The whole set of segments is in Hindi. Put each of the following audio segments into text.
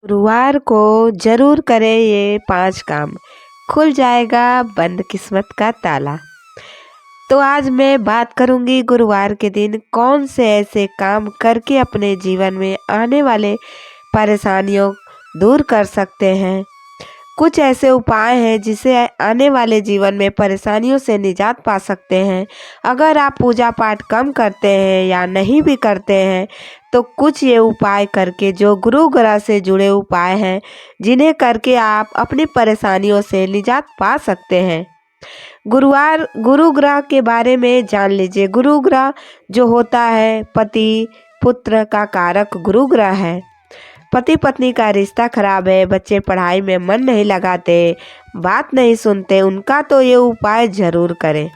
गुरुवार को जरूर करें ये 5 काम, खुल जाएगा बंद किस्मत का ताला। तो आज मैं बात करूंगी गुरुवार के दिन कौन से ऐसे काम करके अपने जीवन में आने वाले परेशानियों दूर कर सकते हैं। कुछ ऐसे उपाय हैं जिससे आने वाले जीवन में परेशानियों से निजात पा सकते हैं। अगर आप पूजा पाठ कम करते हैं या नहीं भी करते हैं तो कुछ ये उपाय करके, जो गुरु ग्रह से जुड़े उपाय हैं, जिन्हें करके आप अपनी परेशानियों से निजात पा सकते हैं। गुरु ग्रह के बारे में जान लीजिए। गुरु ग्रह जो होता है पति पुत्र का कारक गुरु ग्रह है। पति पत्नी का रिश्ता खराब है, बच्चे पढ़ाई में मन नहीं लगाते, बात नहीं सुनते, उनका तो ये उपाय जरूर करें।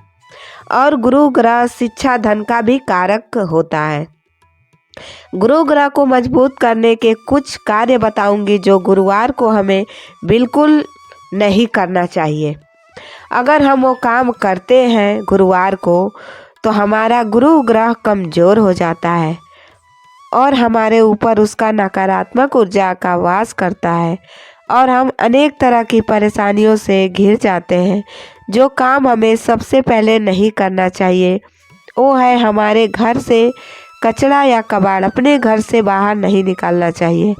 और गुरु ग्रह शिक्षा धन का भी कारक होता है। गुरु ग्रह को मजबूत करने के कुछ कार्य बताऊंगी जो गुरुवार को हमें बिल्कुल नहीं करना चाहिए। अगर हम वो काम करते हैं गुरुवार को तो हमारा गुरु ग्रह कमजोर हो जाता है और हमारे ऊपर उसका नकारात्मक ऊर्जा का वास करता है और हम अनेक तरह की परेशानियों से घिर जाते हैं। जो काम हमें सबसे पहले नहीं करना चाहिए वो है हमारे घर से कचरा या कबाड़ अपने घर से बाहर नहीं निकालना चाहिए।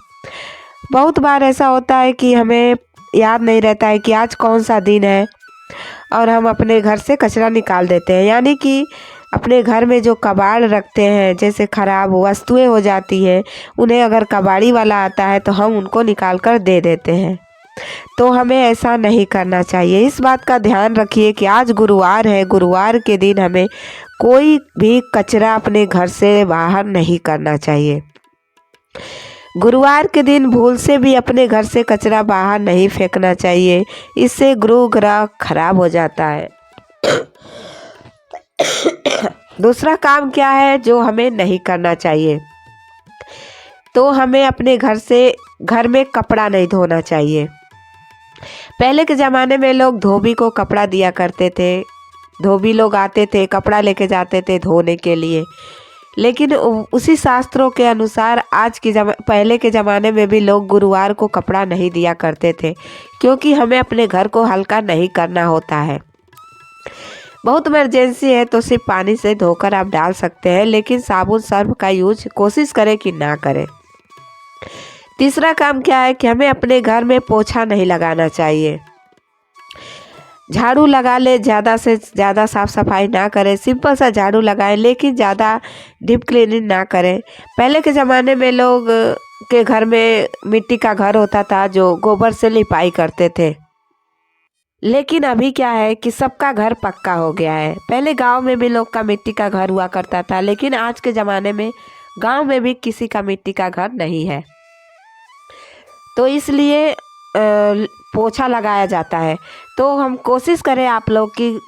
बहुत बार ऐसा होता है कि हमें याद नहीं रहता है कि आज कौन सा दिन है और हम अपने घर से कचरा निकाल देते हैं, यानी कि अपने घर में जो कबाड़ रखते हैं, जैसे खराब वस्तुएं हो जाती है, उन्हें अगर कबाड़ी वाला आता है तो हम उनको निकाल कर दे देते हैं। तो हमें ऐसा नहीं करना चाहिए। इस बात का ध्यान रखिए कि आज गुरुवार है, गुरुवार के दिन हमें कोई भी कचरा अपने घर से बाहर नहीं करना चाहिए। गुरुवार के दिन भूल से भी अपने घर से कचरा बाहर नहीं फेंकना चाहिए, इससे गुरु ग्रह खराब हो जाता है। दूसरा काम क्या है जो हमें नहीं करना चाहिए, तो हमें अपने घर में कपड़ा नहीं धोना चाहिए। पहले के ज़माने में लोग धोबी को कपड़ा दिया करते थे। धोबी लोग आते थे, कपड़ा लेके जाते थे धोने के लिए। लेकिन उसी शास्त्रों के अनुसार पहले के ज़माने में भी लोग गुरुवार को कपड़ा नहीं दिया करते थे, क्योंकि हमें अपने घर को हल्का नहीं करना होता है। बहुत इमरजेंसी है तो सिर्फ पानी से धोकर आप डाल सकते हैं, लेकिन साबुन सर्फ का यूज कोशिश करें कि ना करें। तीसरा काम क्या है कि हमें अपने घर में पोछा नहीं लगाना चाहिए। झाड़ू लगा ले, ज़्यादा से ज़्यादा साफ़ सफाई ना करें, सिंपल सा झाड़ू लगाएं, लेकिन ज़्यादा डीप क्लीनिंग ना करें। पहले के ज़माने में लोग के घर में मिट्टी का घर होता था जो गोबर से लिपाई करते थे। लेकिन अभी क्या है कि सबका घर पक्का हो गया है। पहले गांव में भी लोग का मिट्टी का घर हुआ करता था, लेकिन आज के ज़माने में गांव में भी किसी का मिट्टी का घर नहीं है, तो इसलिए पोछा लगाया जाता है। तो हम कोशिश करें आप लोग कि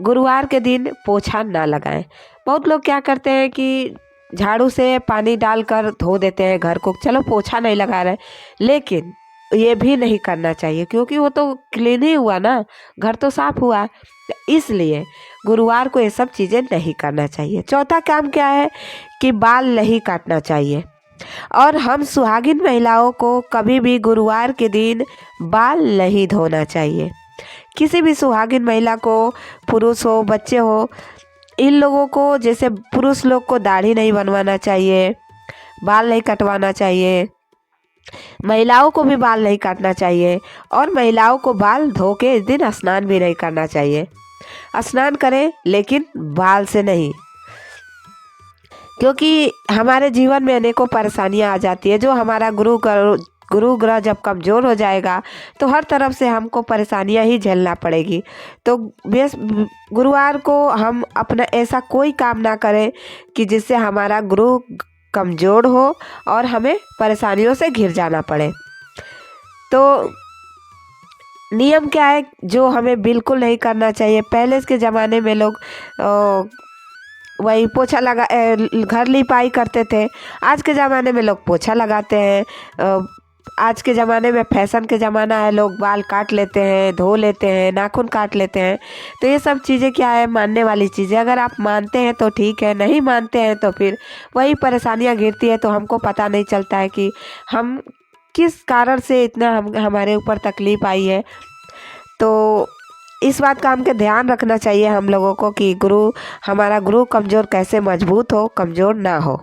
गुरुवार के दिन पोछा ना लगाएं। बहुत लोग क्या करते हैं कि झाड़ू से पानी डालकर धो देते हैं घर को, चलो पोछा नहीं लगा रहे, लेकिन ये भी नहीं करना चाहिए क्योंकि वो तो क्लीन ही हुआ ना, घर तो साफ हुआ। इसलिए गुरुवार को ये सब चीज़ें नहीं करना चाहिए। चौथा काम क्या है कि बाल नहीं काटना चाहिए। और हम सुहागिन महिलाओं को कभी भी गुरुवार के दिन बाल नहीं धोना चाहिए। किसी भी सुहागिन महिला को, पुरुष हो बच्चे हो, इन लोगों को, जैसे पुरुष लोग को दाढ़ी नहीं बनवाना चाहिए, बाल नहीं कटवाना चाहिए, महिलाओं को भी बाल नहीं काटना चाहिए और महिलाओं को बाल धो के इस दिन स्नान भी नहीं करना चाहिए। स्नान करें लेकिन बाल से नहीं, क्योंकि हमारे जीवन में अनेकों परेशानियां आ जाती है। जो हमारा गुरु ग्रह जब कमज़ोर हो जाएगा तो हर तरफ से हमको परेशानियां ही झेलना पड़ेगी। तो गुरुवार को हम अपना ऐसा कोई काम ना करें कि जिससे हमारा गुरु कमज़ोर हो और हमें परेशानियों से घिर जाना पड़े। तो नियम क्या है जो हमें बिल्कुल नहीं करना चाहिए। पहले के ज़माने में लोग वही पोछा लगा घर लिपाई करते थे। आज के ज़माने में लोग पोछा लगाते हैं। आज के ज़माने में फैशन के ज़माना है, लोग बाल काट लेते हैं, धो लेते हैं, नाखून काट लेते हैं। तो ये सब चीज़ें क्या है, मानने वाली चीज़ें। अगर आप मानते हैं तो ठीक है, नहीं मानते हैं तो फिर वही परेशानियां घिरती है। तो हमको पता नहीं चलता है कि हम किस कारण से इतना हमारे ऊपर तकलीफ आई है। तो इस बात का हमको ध्यान रखना चाहिए हम लोगों को कि हमारा गुरु कमज़ोर कैसे मजबूत हो, कमज़ोर ना हो,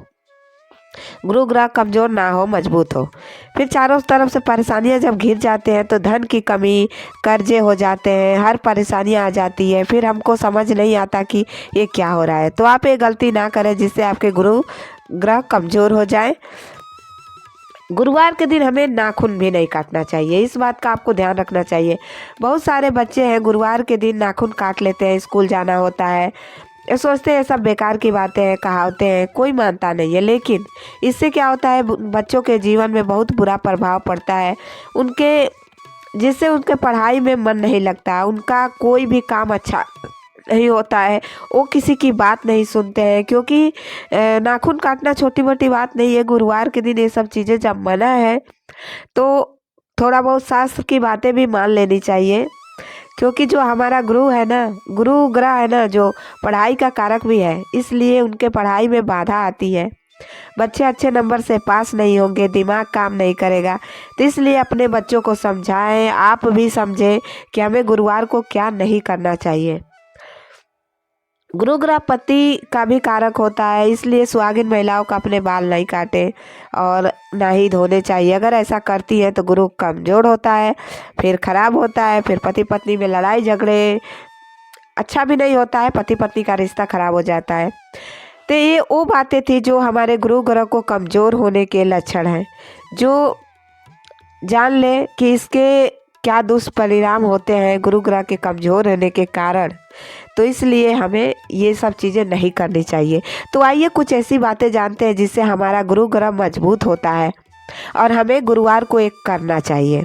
गुरु ग्रह कमज़ोर ना हो, मजबूत हो। फिर चारों तरफ से परेशानियां जब घिर जाते हैं तो धन की कमी, कर्जे हो जाते हैं, हर परेशानियां आ जाती है। फिर हमको समझ नहीं आता कि ये क्या हो रहा है। तो आप ये गलती ना करें जिससे आपके गुरु ग्रह कमज़ोर हो जाए। गुरुवार के दिन हमें नाखून भी नहीं काटना चाहिए, इस बात का आपको ध्यान रखना चाहिए। बहुत सारे बच्चे हैं गुरुवार के दिन नाखून काट लेते हैं, स्कूल जाना होता है, ये सोचते हैं सब बेकार की बातें हैं, कहावतें हैं, कोई मानता नहीं है। लेकिन इससे क्या होता है, बच्चों के जीवन में बहुत बुरा प्रभाव पड़ता है, जिससे उनके पढ़ाई में मन नहीं लगता, उनका कोई भी काम अच्छा नहीं होता है, वो किसी की बात नहीं सुनते हैं। क्योंकि नाखून काटना छोटी मोटी बात नहीं है। गुरुवार के दिन ये सब चीज़ें जब मना है तो थोड़ा बहुत शास्त्र की बातें भी मान लेनी चाहिए। क्योंकि जो हमारा गुरु है ना, गुरु ग्रह है ना, जो पढ़ाई का कारक भी है, इसलिए उनके पढ़ाई में बाधा आती है। बच्चे अच्छे नंबर से पास नहीं होंगे, दिमाग काम नहीं करेगा। तो इसलिए अपने बच्चों को समझाएं, आप भी समझें कि हमें गुरुवार को क्या नहीं करना चाहिए। गुरु ग्रह पति का भी कारक होता है, इसलिए सुहागिन महिलाओं का अपने बाल नहीं काटे और ना ही धोने चाहिए। अगर ऐसा करती है तो गुरु कमज़ोर होता है, फिर खराब होता है, फिर पति पत्नी में लड़ाई झगड़े, अच्छा भी नहीं होता है, पति पत्नी का रिश्ता खराब हो जाता है। तो ये वो बातें थी जो हमारे गुरु ग्रह को कमज़ोर होने के लक्षण हैं, जो जान ले कि इसके क्या दुष्परिणाम होते हैं गुरु ग्रह के कमज़ोर होने के कारण। तो इसलिए हमें ये सब चीज़ें नहीं करनी चाहिए। तो आइए कुछ ऐसी बातें जानते हैं जिससे हमारा गुरु ग्रह मजबूत होता है और हमें गुरुवार को एक करना चाहिए।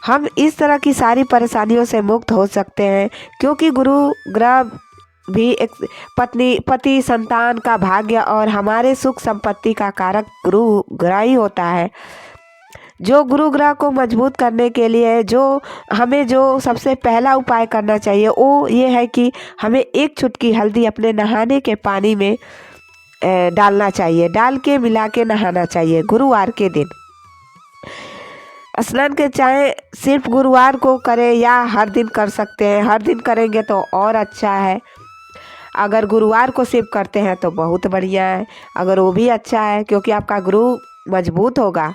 हम इस तरह की सारी परेशानियों से मुक्त हो सकते हैं, क्योंकि गुरु ग्रह भी एक पति संतान का भाग्य और हमारे सुख संपत्ति का कारक गुरु ग्रह ही होता है। जो गुरु ग्रह को मजबूत करने के लिए हमें जो सबसे पहला उपाय करना चाहिए वो ये है कि हमें एक चुटकी हल्दी अपने नहाने के पानी में डालना चाहिए, डाल के मिला के नहाना चाहिए गुरुवार के दिन। स्नान के चाहे सिर्फ गुरुवार को करें या हर दिन कर सकते हैं, हर दिन करेंगे तो और अच्छा है। अगर गुरुवार को सिर्फ करते हैं तो बहुत बढ़िया है, अगर वो भी अच्छा है, क्योंकि आपका गुरु मजबूत होगा।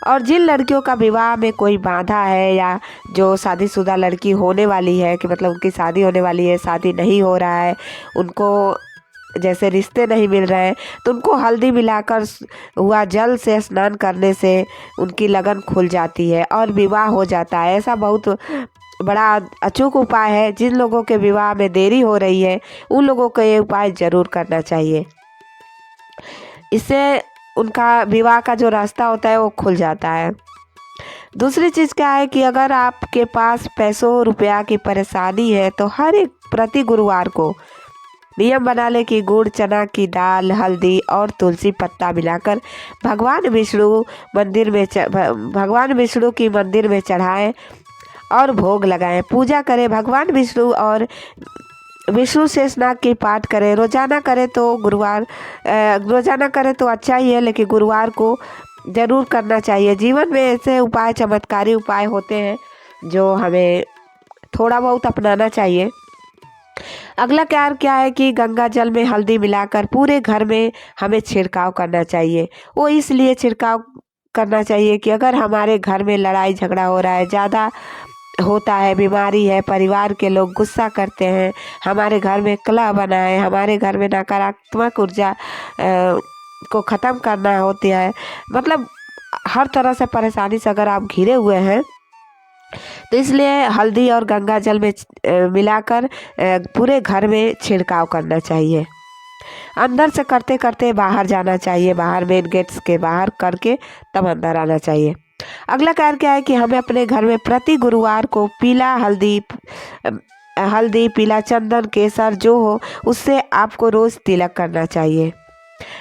और जिन लड़कियों का विवाह में कोई बाधा है या जो शादीशुदा लड़की होने वाली है, कि मतलब उनकी शादी होने वाली है, शादी नहीं हो रहा है, उनको जैसे रिश्ते नहीं मिल रहे हैं, तो उनको हल्दी मिलाकर हुआ जल से स्नान करने से उनकी लगन खुल जाती है और विवाह हो जाता है। ऐसा बहुत बड़ा अचूक उपाय है। जिन लोगों के विवाह में देरी हो रही है उन लोगों को ये उपाय ज़रूर करना चाहिए। इससे उनका विवाह का जो रास्ता होता है वो खुल जाता है। दूसरी चीज़ क्या है कि अगर आपके पास पैसों रुपया की परेशानी है तो हर एक प्रति गुरुवार को नियम बना ले कि गुड़, चना की दाल, हल्दी और तुलसी पत्ता मिलाकर भगवान विष्णु की मंदिर में चढ़ाएं और भोग लगाएं, पूजा करें। भगवान विष्णु और विष्णु शेषनाग की पाठ करें। रोजाना करें तो अच्छा ही है, लेकिन गुरुवार को ज़रूर करना चाहिए। जीवन में ऐसे उपाय, चमत्कारी उपाय होते हैं जो हमें थोड़ा बहुत अपनाना चाहिए। अगला कार्य क्या है कि गंगा जल में हल्दी मिलाकर पूरे घर में हमें छिड़काव करना चाहिए। वो इसलिए छिड़काव करना चाहिए कि अगर हमारे घर में लड़ाई झगड़ा हो रहा है, ज़्यादा होता है, बीमारी है, परिवार के लोग गुस्सा करते हैं, हमारे घर में कलह बना है, हमारे घर में नकारात्मक ऊर्जा को ख़त्म करना होती है, मतलब हर तरह से परेशानी से अगर आप घिरे हुए हैं, तो इसलिए हल्दी और गंगा जल में मिलाकर पूरे घर में छिड़काव करना चाहिए। अंदर से करते करते बाहर जाना चाहिए, बाहर मेन गेट्स के बाहर करके तब अंदर आना चाहिए। अगला कार्य क्या है कि हमें अपने घर में प्रति गुरुवार को पीला हल्दी, पीला चंदन, केसर जो हो उससे आपको रोज़ तिलक करना चाहिए।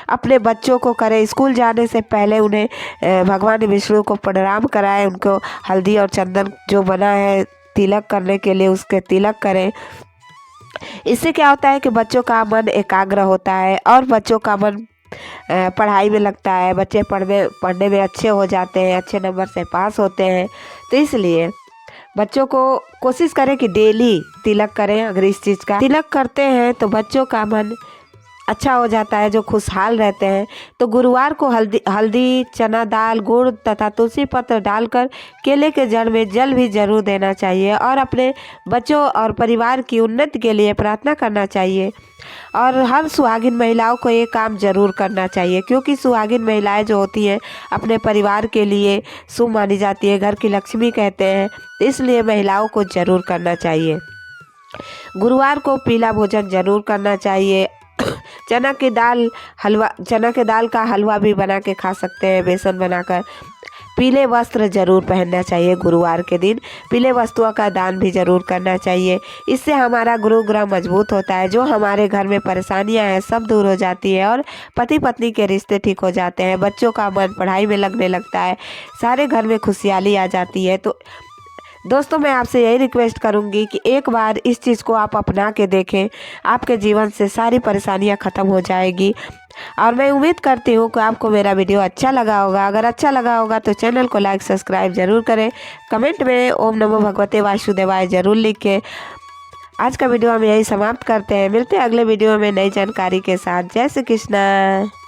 अपने बच्चों को करें, स्कूल जाने से पहले उन्हें भगवान विष्णु को प्रणाम कराएं, उनको हल्दी और चंदन जो बना है तिलक करने के लिए उसके तिलक करें। इससे क्या होता है कि बच्चों का मन एकाग्र होता है और बच्चों का मन पढ़ाई में लगता है, बच्चे पढ़ने में अच्छे हो जाते हैं, अच्छे नंबर से पास होते हैं। तो इसलिए बच्चों को कोशिश करें कि डेली तिलक करें। अगर इस चीज़ का तिलक करते हैं तो बच्चों का मन अच्छा हो जाता है, जो खुशहाल रहते हैं। तो गुरुवार को हल्दी, चना दाल, गुड़ तथा तुलसी पत्र डालकर केले के जड़ में जल भी जरूर देना चाहिए और अपने बच्चों और परिवार की उन्नति के लिए प्रार्थना करना चाहिए। और हर सुहागिन महिलाओं को ये काम जरूर करना चाहिए, क्योंकि सुहागिन महिलाएं जो होती हैं अपने परिवार के लिए शुभ मानी जाती है, घर की लक्ष्मी कहते हैं। इसलिए महिलाओं को जरूर करना चाहिए। गुरुवार को पीला भोजन जरूर करना चाहिए। चना की दाल का हलवा भी बना के खा सकते हैं, बेसन बनाकर। पीले वस्त्र जरूर पहनना चाहिए गुरुवार के दिन। पीले वस्तुओं का दान भी जरूर करना चाहिए। इससे हमारा गुरु ग्रह मजबूत होता है, जो हमारे घर में परेशानियां हैं सब दूर हो जाती है और पति पत्नी के रिश्ते ठीक हो जाते हैं। बच्चों का मन पढ़ाई में लगने लगता है, सारे घर में खुशहाली आ जाती है। तो दोस्तों, मैं आपसे यही रिक्वेस्ट करूंगी कि एक बार इस चीज़ को आप अपना के देखें, आपके जीवन से सारी परेशानियां ख़त्म हो जाएगी। और मैं उम्मीद करती हूँ कि आपको मेरा वीडियो अच्छा लगा होगा। अगर अच्छा लगा होगा तो चैनल को लाइक सब्सक्राइब जरूर करें। कमेंट में ओम नमो भगवते वासुदेवाय जरूर लिखें। आज का वीडियो हम यही समाप्त करते हैं। मिलते हैं अगले वीडियो में नई जानकारी के साथ। जय श्री कृष्ण।